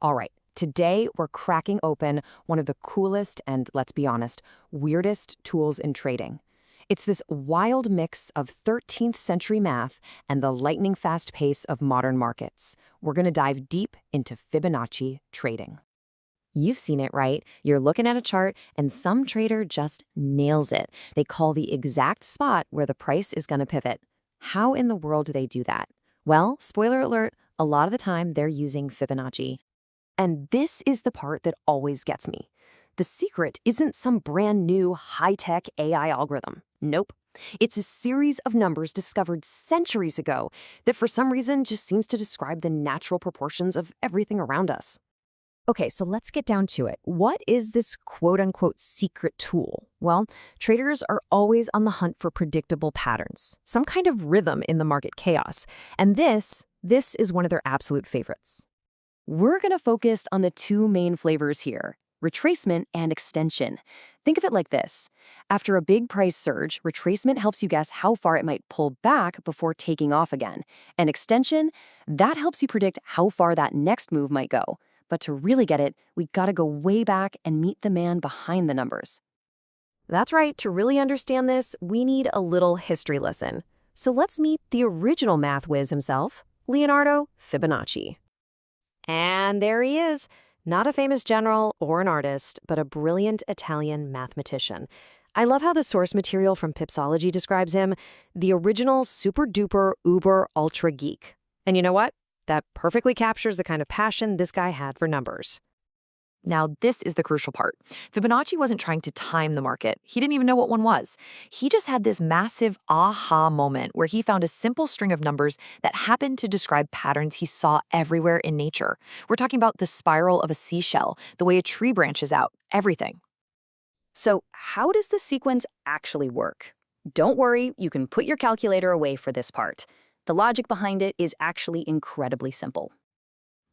All right, today we're cracking open one of the coolest and, let's be honest, weirdest tools in trading. It's this wild mix of 13th century math and the lightning fast pace of modern markets. We're going to dive deep into Fibonacci trading. You've seen it, right? You're looking at a chart and some trader just nails it. They call the exact spot where the price is going to pivot. How in the world do they do that? Well, spoiler alert, a lot of the time they're using Fibonacci. And this is the part that always gets me. The secret isn't some brand new high-tech AI algorithm. Nope. It's a series of numbers discovered centuries ago that for some reason just seems to describe the natural proportions of everything around us. Okay, so let's get down to it. What is this quote-unquote secret tool? Well, traders are always on the hunt for predictable patterns, some kind of rhythm in the market chaos. And this is one of their absolute favorites. We're going to focus on the two main flavors here, retracement and extension. Think of it like this. After a big price surge, retracement helps you guess how far it might pull back before taking off again. And extension, that helps you predict how far that next move might go. But to really get it, we gotta go way back and meet the man behind the numbers. That's right, to really understand this, we need a little history lesson. So let's meet the original math whiz himself, Leonardo Fibonacci. And there he is, not a famous general or an artist, but a brilliant Italian mathematician. I love how the source material from Pipsology describes him, the original super-duper uber-ultra geek. And you know what? That perfectly captures the kind of passion this guy had for numbers. Now, this is the crucial part. Fibonacci wasn't trying to time the market. He didn't even know what one was. He just had this massive aha moment where he found a simple string of numbers that happened to describe patterns he saw everywhere in nature. We're talking about the spiral of a seashell, the way a tree branches out, everything. So, how does the sequence actually work? Don't worry, you can put your calculator away for this part. The logic behind it is actually incredibly simple.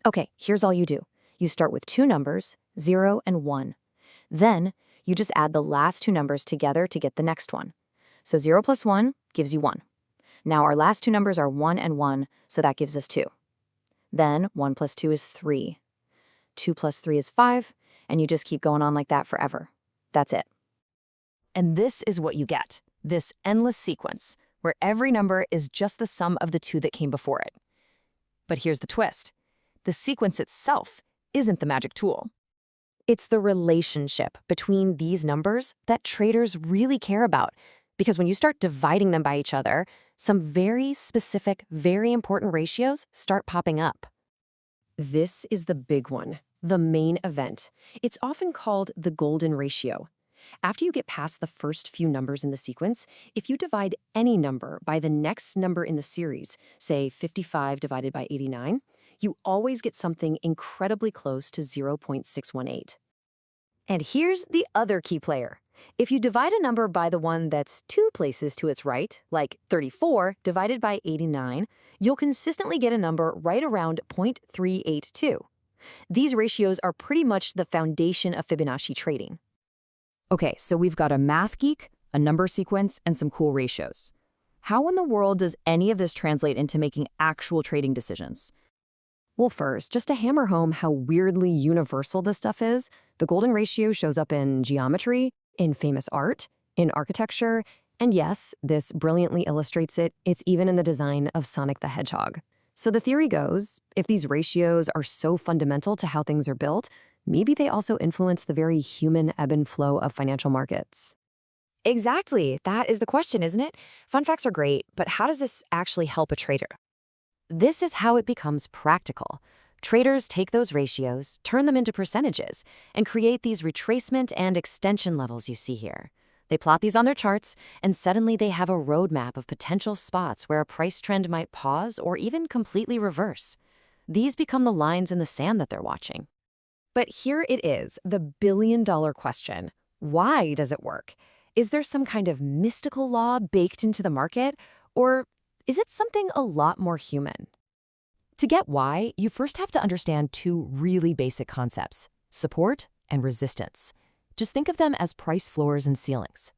Okay, here's all you do. You start with two numbers, 0 and 1. Then, you just add the last two numbers together to get the next one. So 0 plus 1 gives you 1. Now our last two numbers are 1 and 1, so that gives us 2. Then 1 plus 2 is 3. 2 plus 3 is 5, and you just keep going on like that forever. That's it. And this is what you get, this endless sequence, where every number is just the sum of the two that came before it. But here's the twist. The sequence itself isn't the magic tool. It's the relationship between these numbers that traders really care about, because when you start dividing them by each other, some very specific, very important ratios start popping up. This is the big one, the main event. It's often called the golden ratio. After you get past the first few numbers in the sequence, if you divide any number by the next number in the series, say 55 divided by 89, you always get something incredibly close to 0.618. And here's the other key player. If you divide a number by the one that's two places to its right, like 34 divided by 89, you'll consistently get a number right around 0.382. These ratios are pretty much the foundation of Fibonacci trading. Okay, so we've got a math geek, a number sequence, and some cool ratios. How in the world does any of this translate into making actual trading decisions? Well, first, just to hammer home how weirdly universal this stuff is, the golden ratio shows up in geometry, in famous art, in architecture, and yes, this brilliantly illustrates it, it's even in the design of Sonic the Hedgehog. So the theory goes, if these ratios are so fundamental to how things are built, maybe they also influence the very human ebb and flow of financial markets. Exactly. That is the question, isn't it? Fun facts are great, but how does this actually help a trader? This is how it becomes practical. Traders take those ratios, turn them into percentages, and create these retracement and extension levels you see here. They plot these on their charts, and suddenly they have a roadmap of potential spots where a price trend might pause or even completely reverse. These become the lines in the sand that they're watching. But here it is, the billion-dollar question. Why does it work? Is there some kind of mystical law baked into the market? Or is it something a lot more human? To get why, you first have to understand two really basic concepts, support and resistance. Just think of them as price floors and ceilings.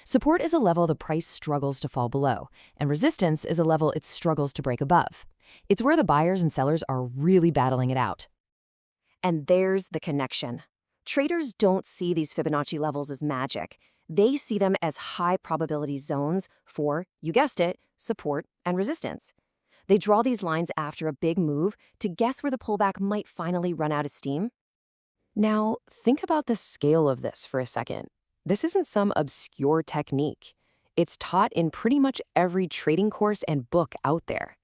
Support is a level the price struggles to fall below, and resistance is a level it struggles to break above. It's where the buyers and sellers are really battling it out. And there's the connection. Traders don't see these Fibonacci levels as magic. They see them as high probability zones for, you guessed it, support and resistance. They draw these lines after a big move to guess where the pullback might finally run out of steam. Now, think about the scale of this for a second. This isn't some obscure technique. It's taught in pretty much every trading course and book out there.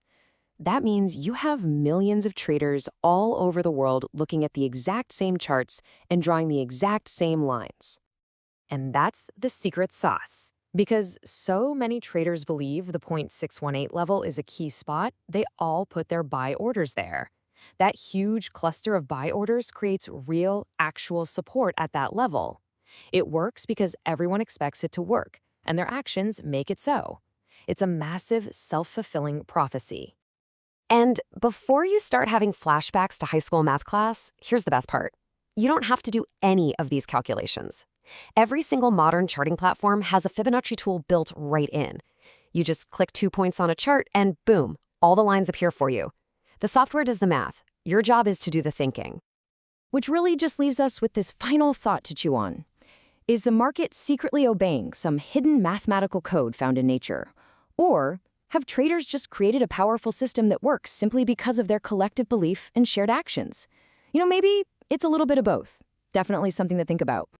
That means you have millions of traders all over the world looking at the exact same charts and drawing the exact same lines. And that's the secret sauce. Because so many traders believe the 0.618 level is a key spot, they all put their buy orders there. That huge cluster of buy orders creates real, actual support at that level. It works because everyone expects it to work, and their actions make it so. It's a massive, self-fulfilling prophecy. And before you start having flashbacks to high school math class, here's the best part. You don't have to do any of these calculations. Every single modern charting platform has a Fibonacci tool built right in. You just click 2 points on a chart and boom, all the lines appear for you. The software does the math. Your job is to do the thinking. Which really just leaves us with this final thought to chew on. Is the market secretly obeying some hidden mathematical code found in nature? Or have traders just created a powerful system that works simply because of their collective belief and shared actions? Maybe it's a little bit of both. Definitely something to think about.